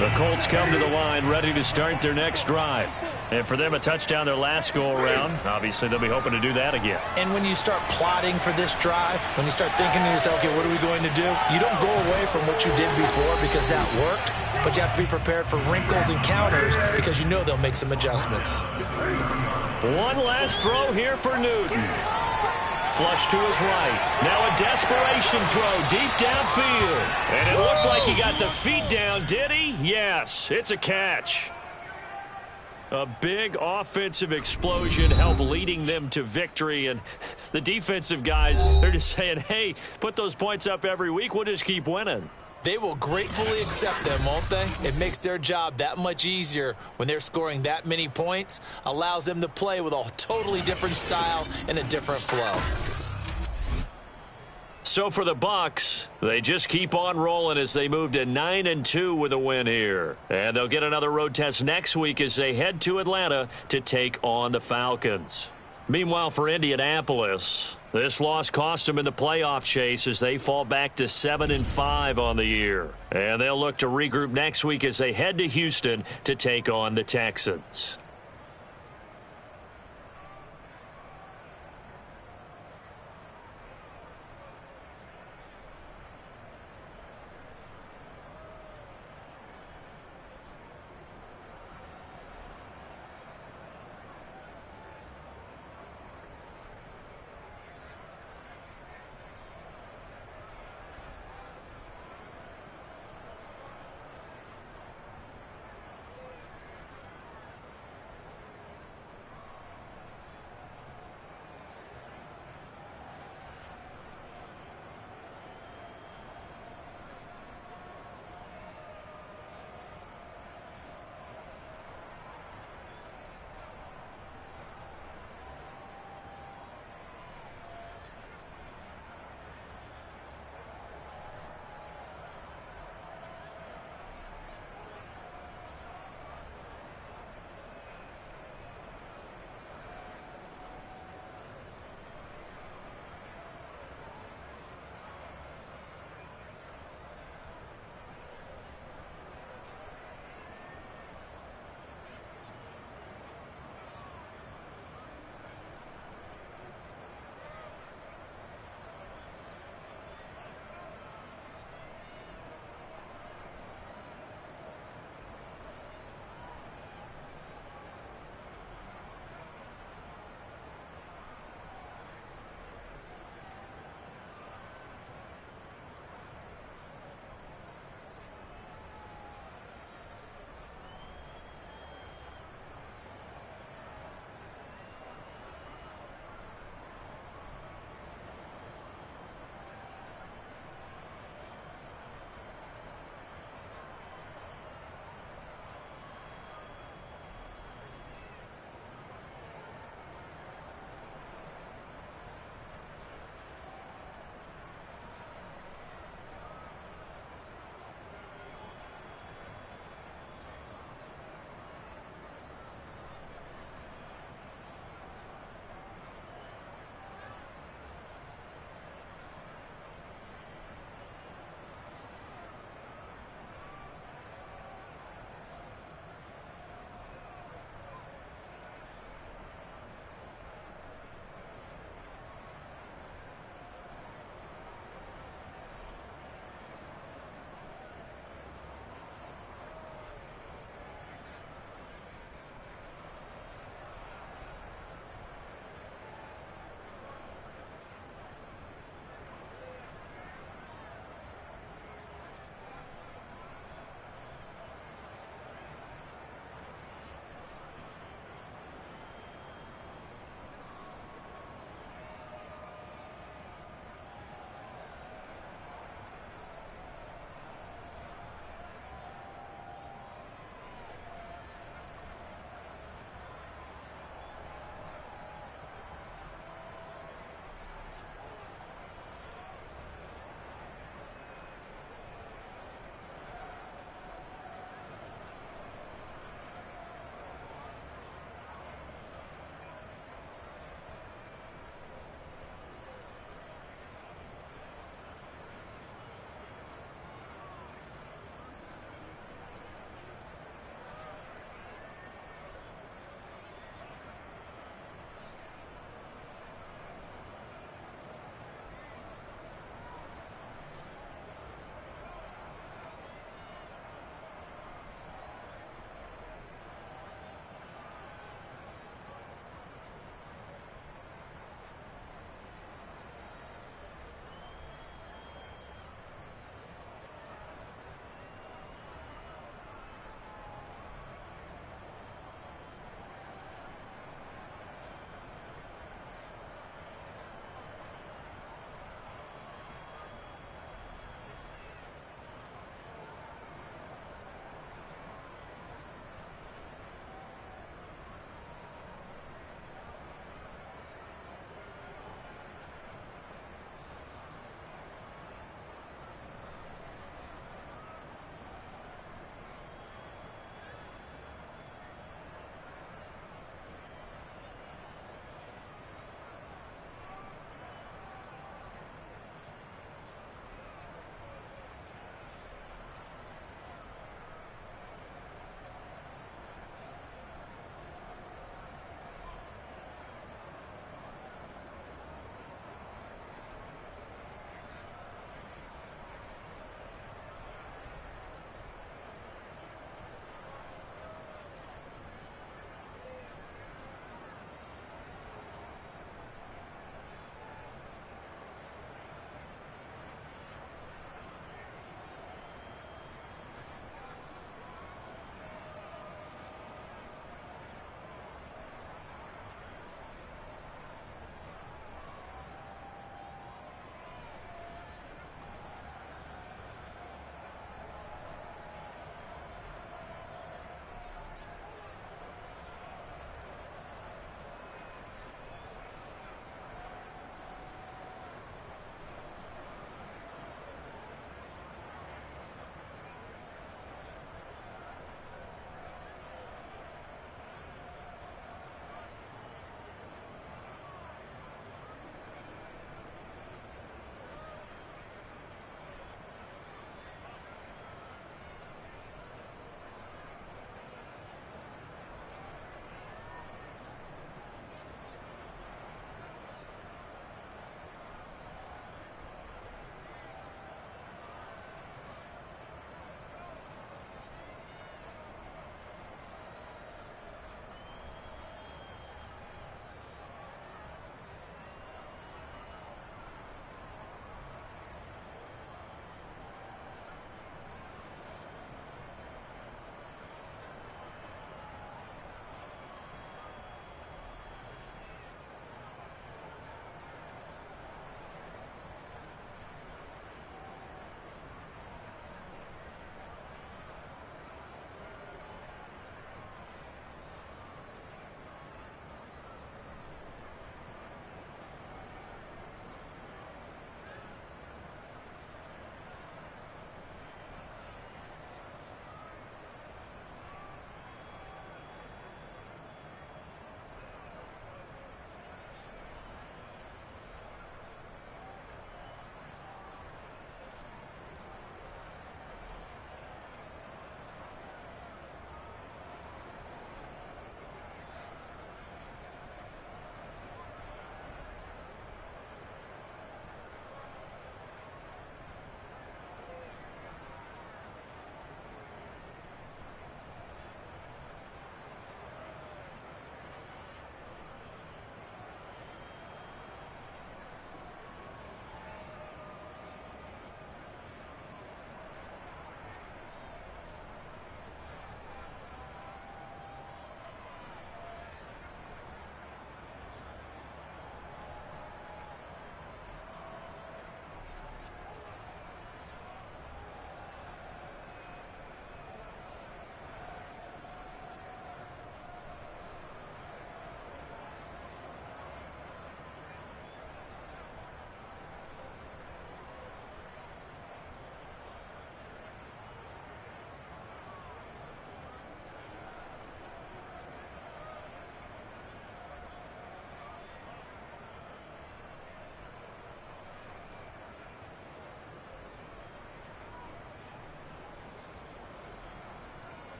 The Colts come to the line ready to start their next drive. And for them, a touchdown their last go-around. Obviously, they'll be hoping to do that again. And when you start plotting for this drive, when you start thinking to yourself, okay, what are we going to do? You don't go away from what you did before because that worked, but you have to be prepared for wrinkles and counters because you know they'll make some adjustments. One last throw here for Newton. Flush to his right. Now a desperation throw deep downfield. And it looked like he got the feet down, did he? Yes, it's a catch. A big offensive explosion helped leading them to victory. And the defensive guys, they're just saying, hey, put those points up every week. We'll just keep winning. They will gratefully accept them, won't they? It makes their job that much easier when they're scoring that many points. Allows them to play with a totally different style and a different flow. So for the Bucs, they just keep on rolling as they move to 9-2 with a win here. And they'll get another road test next week as they head to Atlanta to take on the Falcons. Meanwhile, for Indianapolis, this loss cost them in the playoff chase as they fall back to 7-5 on the year. And they'll look to regroup next week as they head to Houston to take on the Texans.